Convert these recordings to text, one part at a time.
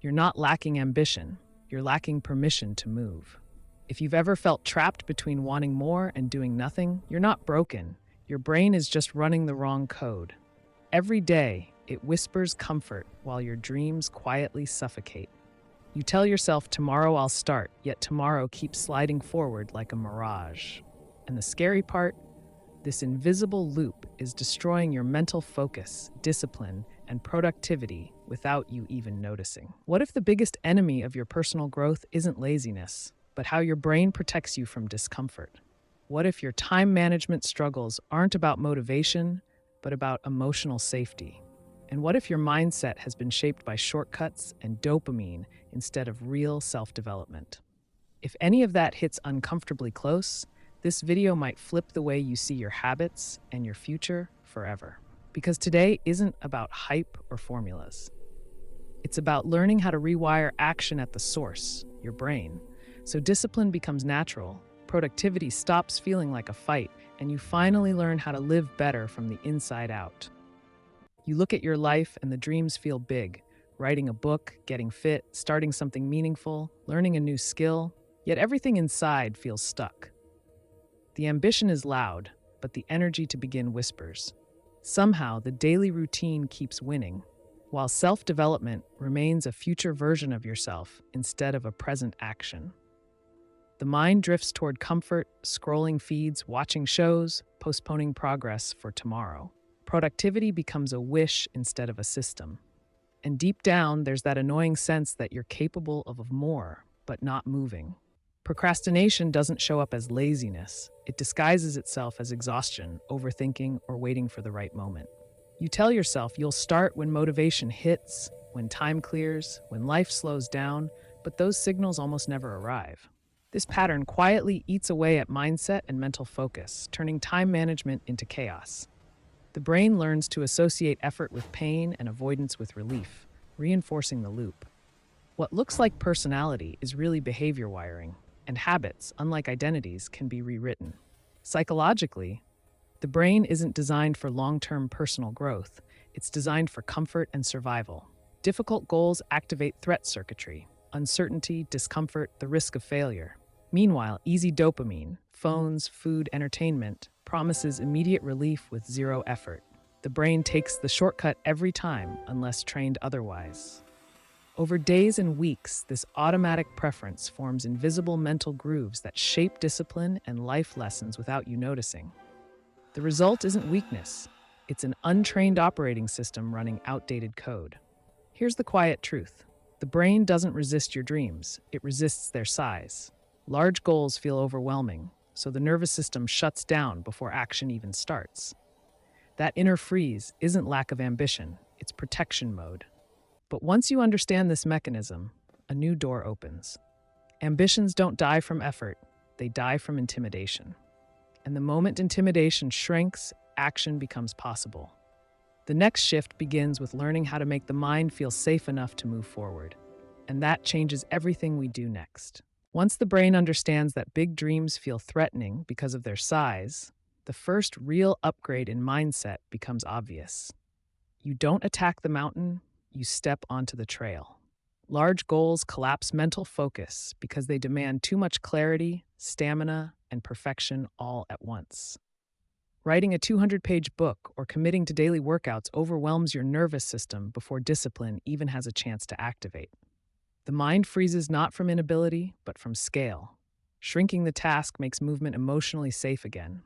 You're not lacking ambition, you're lacking permission to move. If you've ever felt trapped between wanting more and doing nothing, you're not broken. Your brain is just running the wrong code. Every day, it whispers comfort while your dreams quietly suffocate. You tell yourself, tomorrow I'll start, yet tomorrow keeps sliding forward like a mirage. And the scary part? This invisible loop is destroying your mental focus, discipline, and productivity without you even noticing. What if the biggest enemy of your personal growth isn't laziness, but how your brain protects you from discomfort? What if your time management struggles aren't about motivation, but about emotional safety? And what if your mindset has been shaped by shortcuts and dopamine instead of real self-development? If any of that hits uncomfortably close, this video might flip the way you see your habits and your future forever. Because today isn't about hype or formulas. It's about learning how to rewire action at the source, your brain, so discipline becomes natural, productivity stops feeling like a fight, and you finally learn how to live better from the inside out. You look at your life and the dreams feel big, writing a book, getting fit, starting something meaningful, learning a new skill, yet everything inside feels stuck. The ambition is loud, but the energy to begin whispers. Somehow, the daily routine keeps winning, while self-development remains a future version of yourself instead of a present action. The mind drifts toward comfort, scrolling feeds, watching shows, postponing progress for tomorrow. Productivity becomes a wish instead of a system. And deep down, there's that annoying sense that you're capable of more, but not moving. Procrastination doesn't show up as laziness. It disguises itself as exhaustion, overthinking, or waiting for the right moment. You tell yourself you'll start when motivation hits, when time clears, when life slows down, but those signals almost never arrive. This pattern quietly eats away at mindset and mental focus, turning time management into chaos. The brain learns to associate effort with pain and avoidance with relief, reinforcing the loop. What looks like personality is really behavior wiring, and habits, unlike identities, can be rewritten. Psychologically, the brain isn't designed for long-term personal growth. It's designed for comfort and survival. Difficult goals activate threat circuitry, uncertainty, discomfort, the risk of failure. Meanwhile, easy dopamine, phones, food, entertainment, promises immediate relief with zero effort. The brain takes the shortcut every time, unless trained otherwise. Over days and weeks, this automatic preference forms invisible mental grooves that shape discipline and life lessons without you noticing. The result isn't weakness. It's an untrained operating system running outdated code. Here's the quiet truth. The brain doesn't resist your dreams. It resists their size. Large goals feel overwhelming, so the nervous system shuts down before action even starts. That inner freeze isn't lack of ambition. It's protection mode. But once you understand this mechanism, a new door opens. Ambitions don't die from effort, they die from intimidation. And the moment intimidation shrinks, action becomes possible. The next shift begins with learning how to make the mind feel safe enough to move forward. And that changes everything we do next. Once the brain understands that big dreams feel threatening because of their size, the first real upgrade in mindset becomes obvious. You don't attack the mountain, you step onto the trail. Large goals collapse mental focus because they demand too much clarity, stamina, and perfection all at once. Writing a 200-page book or committing to daily workouts overwhelms your nervous system before discipline even has a chance to activate. The mind freezes not from inability, but from scale. Shrinking the task makes movement emotionally safe again,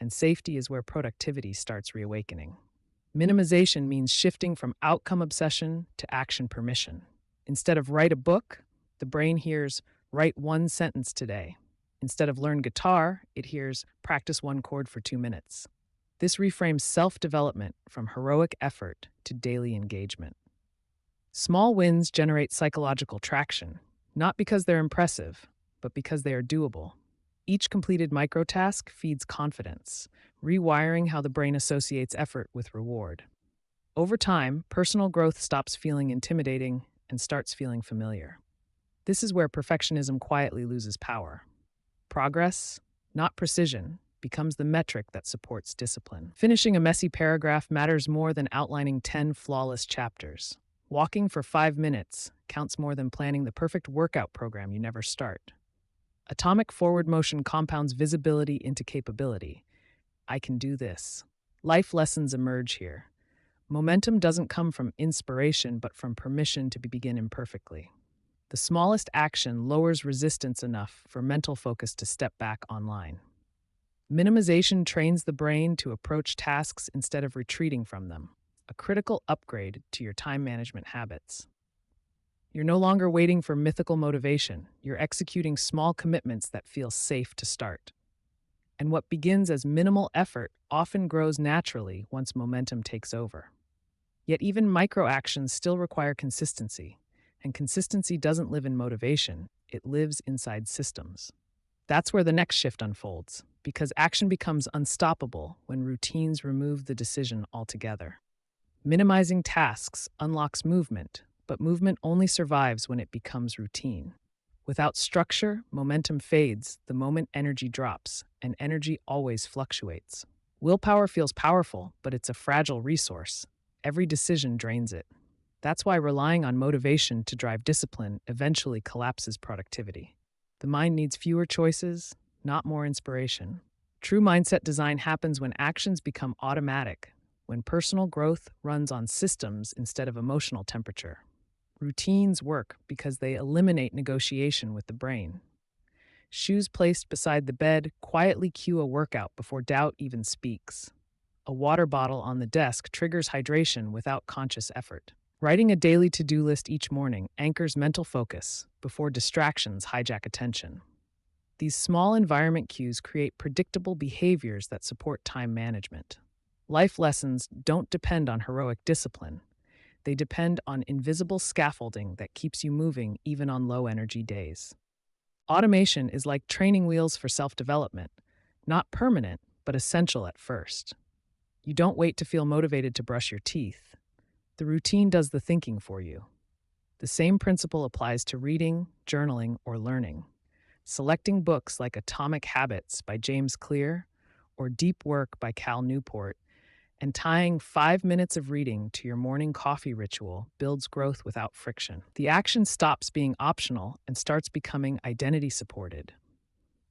and safety is where productivity starts reawakening. Minimization means shifting from outcome obsession to action permission. Instead of write a book, the brain hears, write one sentence today. Instead of learn guitar, it hears, practice one chord for 2 minutes. This reframes self-development from heroic effort to daily engagement. Small wins generate psychological traction, not because they're impressive, but because they are doable. Each completed microtask feeds confidence, rewiring how the brain associates effort with reward. Over time, personal growth stops feeling intimidating and starts feeling familiar. This is where perfectionism quietly loses power. Progress, not precision, becomes the metric that supports discipline. Finishing a messy paragraph matters more than outlining 10 flawless chapters. Walking for 5 minutes counts more than planning the perfect workout program you never start. Atomic forward motion compounds visibility into capability. I can do this. Life lessons emerge here. Momentum doesn't come from inspiration, but from permission to begin imperfectly. The smallest action lowers resistance enough for mental focus to step back online. Minimization trains the brain to approach tasks instead of retreating from them, a critical upgrade to your time management habits. You're no longer waiting for mythical motivation, you're executing small commitments that feel safe to start. And what begins as minimal effort often grows naturally once momentum takes over. Yet even micro actions still require consistency, and consistency doesn't live in motivation, it lives inside systems. That's where the next shift unfolds, because action becomes unstoppable when routines remove the decision altogether. Minimizing tasks unlocks movement, but movement only survives when it becomes routine. Without structure, momentum fades the moment energy drops, and energy always fluctuates. Willpower feels powerful, but it's a fragile resource. Every decision drains it. That's why relying on motivation to drive discipline eventually collapses productivity. The mind needs fewer choices, not more inspiration. True mindset design happens when actions become automatic, when personal growth runs on systems instead of emotional temperature. Routines work because they eliminate negotiation with the brain. Shoes placed beside the bed quietly cue a workout before doubt even speaks. A water bottle on the desk triggers hydration without conscious effort. Writing a daily to-do list each morning anchors mental focus before distractions hijack attention. These small environment cues create predictable behaviors that support time management. Life lessons don't depend on heroic discipline. They depend on invisible scaffolding that keeps you moving even on low-energy days. Automation is like training wheels for self-development, not permanent, but essential at first. You don't wait to feel motivated to brush your teeth. The routine does the thinking for you. The same principle applies to reading, journaling, or learning. Selecting books like Atomic Habits by James Clear or Deep Work by Cal Newport and tying 5 minutes of reading to your morning coffee ritual builds growth without friction. The action stops being optional and starts becoming identity supported.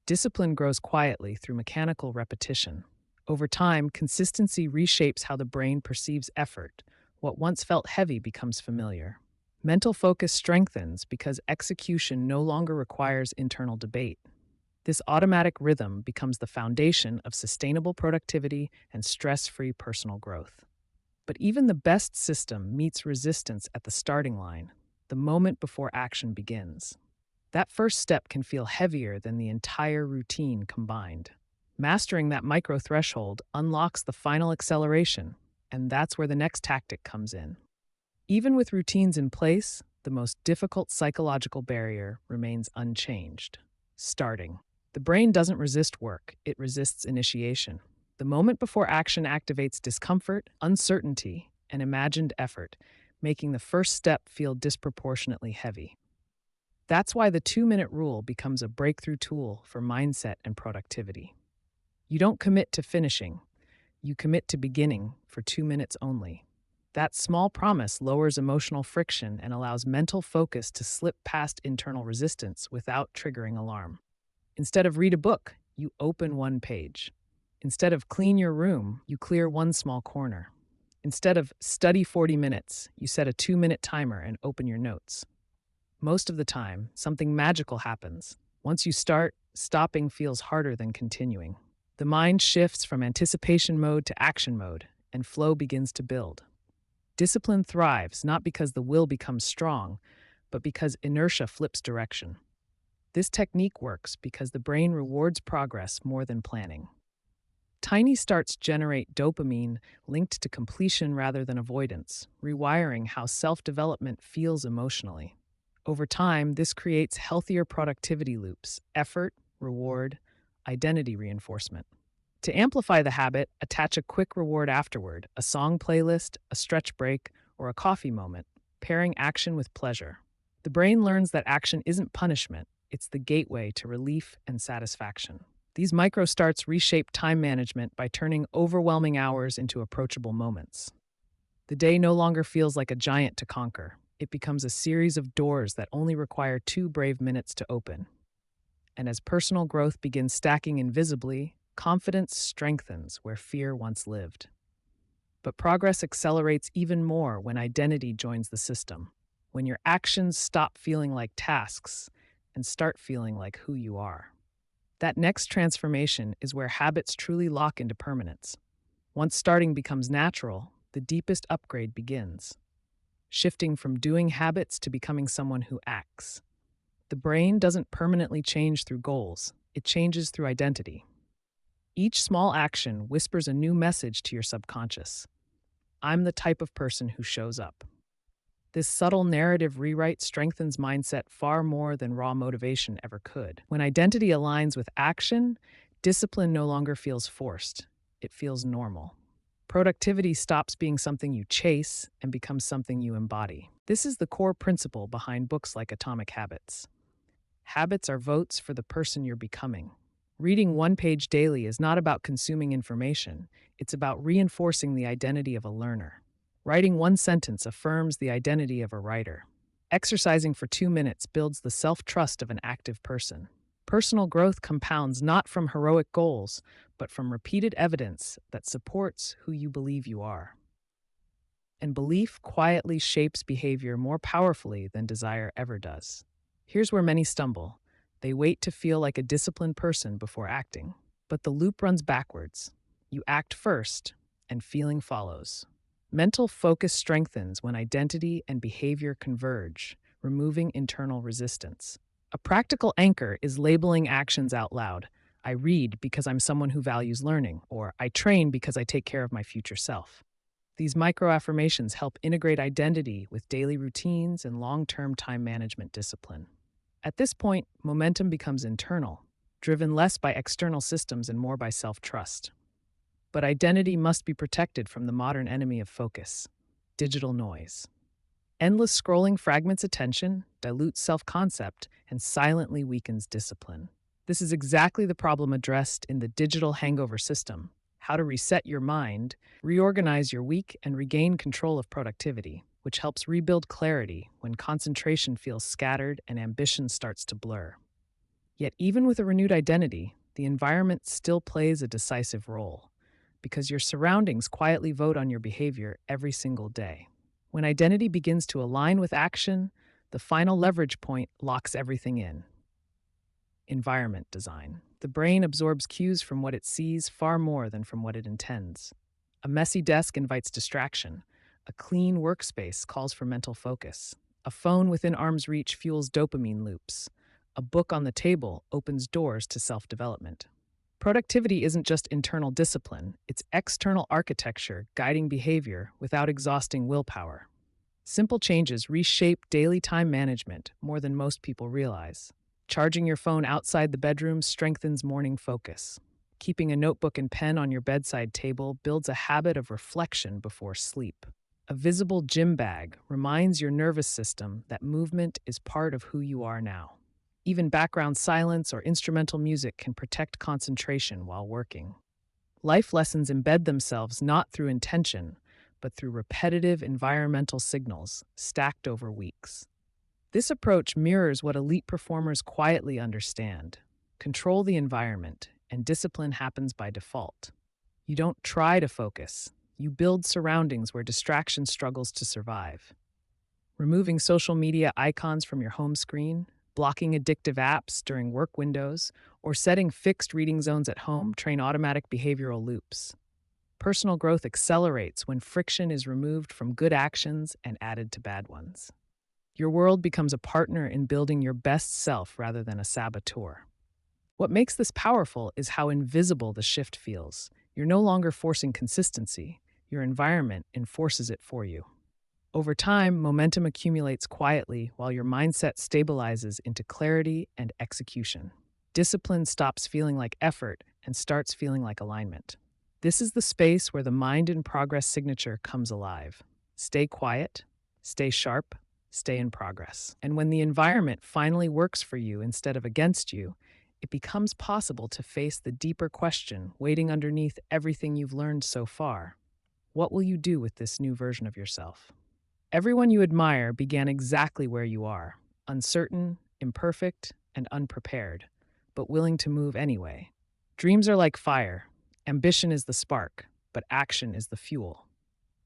Discipline grows quietly through mechanical repetition. Over time, consistency reshapes how the brain perceives effort. What once felt heavy becomes familiar. Mental focus strengthens because execution no longer requires internal debate. This automatic rhythm becomes the foundation of sustainable productivity and stress-free personal growth. But even the best system meets resistance at the starting line, the moment before action begins. That first step can feel heavier than the entire routine combined. Mastering that micro threshold unlocks the final acceleration, and that's where the next tactic comes in. Even with routines in place, the most difficult psychological barrier remains unchanged: starting. The brain doesn't resist work, it resists initiation. The moment before action activates discomfort, uncertainty, and imagined effort, making the first step feel disproportionately heavy. That's why the 2-minute rule becomes a breakthrough tool for mindset and productivity. You don't commit to finishing, you commit to beginning for 2 minutes only. That small promise lowers emotional friction and allows mental focus to slip past internal resistance without triggering alarm. Instead of read a book, you open one page. Instead of clean your room, you clear one small corner. Instead of study 40 minutes, you set a 2-minute timer and open your notes. Most of the time, something magical happens. Once you start, stopping feels harder than continuing. The mind shifts from anticipation mode to action mode, and flow begins to build. Discipline thrives not because the will becomes strong, but because inertia flips direction. This technique works because the brain rewards progress more than planning. Tiny starts generate dopamine linked to completion rather than avoidance, rewiring how self-development feels emotionally. Over time, this creates healthier productivity loops: effort, reward, identity reinforcement. To amplify the habit, attach a quick reward afterward: a song playlist, a stretch break, or a coffee moment, pairing action with pleasure. The brain learns that action isn't punishment, it's the gateway to relief and satisfaction. These micro starts reshape time management by turning overwhelming hours into approachable moments. The day no longer feels like a giant to conquer. It becomes a series of doors that only require 2 brave minutes to open. And as personal growth begins stacking invisibly, confidence strengthens where fear once lived. But progress accelerates even more when identity joins the system, when your actions stop feeling like tasks and start feeling like who you are. That next transformation is where habits truly lock into permanence. Once starting becomes natural, the deepest upgrade begins, shifting from doing habits to becoming someone who acts. The brain doesn't permanently change through goals, it changes through identity. Each small action whispers a new message to your subconscious. I'm the type of person who shows up. This subtle narrative rewrite strengthens mindset far more than raw motivation ever could. When identity aligns with action, discipline no longer feels forced, it feels normal. Productivity stops being something you chase and becomes something you embody. This is the core principle behind books like Atomic Habits. Habits are votes for the person you're becoming. Reading one page daily is not about consuming information, it's about reinforcing the identity of a learner. Writing one sentence affirms the identity of a writer. Exercising for 2 minutes builds the self-trust of an active person. Personal growth compounds not from heroic goals, but from repeated evidence that supports who you believe you are. And belief quietly shapes behavior more powerfully than desire ever does. Here's where many stumble. They wait to feel like a disciplined person before acting. But the loop runs backwards. You act first, and feeling follows. Mental focus strengthens when identity and behavior converge, removing internal resistance. A practical anchor is labeling actions out loud. I read because I'm someone who values learning, or I train because I take care of my future self. These micro-affirmations help integrate identity with daily routines and long-term time management discipline. At this point, momentum becomes internal, driven less by external systems and more by self-trust. But identity must be protected from the modern enemy of focus, digital noise. Endless scrolling fragments attention, dilutes self-concept, and silently weakens discipline. This is exactly the problem addressed in the digital hangover system: how to reset your mind, reorganize your week, and regain control of productivity, which helps rebuild clarity when concentration feels scattered and ambition starts to blur. Yet even with a renewed identity, the environment still plays a decisive role, because your surroundings quietly vote on your behavior every single day. When identity begins to align with action, the final leverage point locks everything in. Environment design. The brain absorbs cues from what it sees far more than from what it intends. A messy desk invites distraction. A clean workspace calls for mental focus. A phone within arm's reach fuels dopamine loops. A book on the table opens doors to self-development. Productivity isn't just internal discipline, it's external architecture guiding behavior without exhausting willpower. Simple changes reshape daily time management more than most people realize. Charging your phone outside the bedroom strengthens morning focus. Keeping a notebook and pen on your bedside table builds a habit of reflection before sleep. A visible gym bag reminds your nervous system that movement is part of who you are now. Even background silence or instrumental music can protect concentration while working. Life lessons embed themselves not through intention, but through repetitive environmental signals stacked over weeks. This approach mirrors what elite performers quietly understand. Control the environment, and discipline happens by default. You don't try to focus. You build surroundings where distraction struggles to survive. Removing social media icons from your home screen, blocking addictive apps during work windows, or setting fixed reading zones at home train automatic behavioral loops. Personal growth accelerates when friction is removed from good actions and added to bad ones. Your world becomes a partner in building your best self rather than a saboteur. What makes this powerful is how invisible the shift feels. You're no longer forcing consistency. Your environment enforces it for you. Over time, momentum accumulates quietly while your mindset stabilizes into clarity and execution. Discipline stops feeling like effort and starts feeling like alignment. This is the space where the mind in progress signature comes alive. Stay quiet, stay sharp, stay in progress. And when the environment finally works for you instead of against you, it becomes possible to face the deeper question waiting underneath everything you've learned so far. What will you do with this new version of yourself? Everyone you admire began exactly where you are, uncertain, imperfect, and unprepared, but willing to move anyway. Dreams are like fire. Ambition is the spark, but action is the fuel.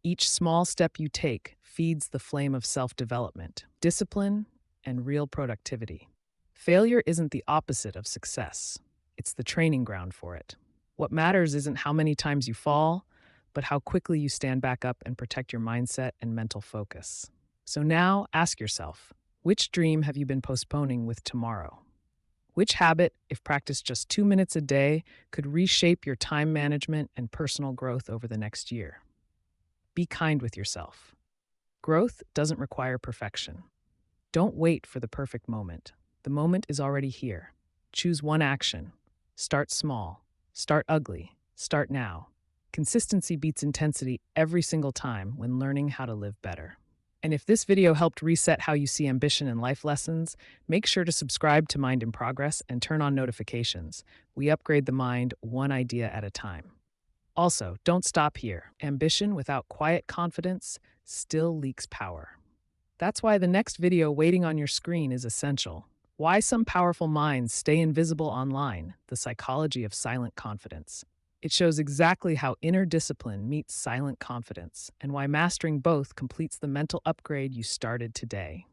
Each small step you take feeds the flame of self development, discipline, and real productivity. Failure isn't the opposite of success, it's the training ground for it. What matters isn't how many times you fall, but how quickly you stand back up and protect your mindset and mental focus. So now ask yourself, which dream have you been postponing with tomorrow? Which habit, if practiced just 2 minutes a day, could reshape your time management and personal growth over the next year? Be kind with yourself. Growth doesn't require perfection. Don't wait for the perfect moment. The moment is already here. Choose one action. Start small. Start ugly. Start now. Consistency beats intensity every single time when learning how to live better. And if this video helped reset how you see ambition and life lessons, make sure to subscribe to Mind in Progress and turn on notifications. We upgrade the mind one idea at a time. Also, don't stop here. Ambition without quiet confidence still leaks power. That's why the next video waiting on your screen is essential. Why some powerful minds stay invisible online, the psychology of silent confidence. It shows exactly how inner discipline meets silent confidence and why mastering both completes the mental upgrade you started today.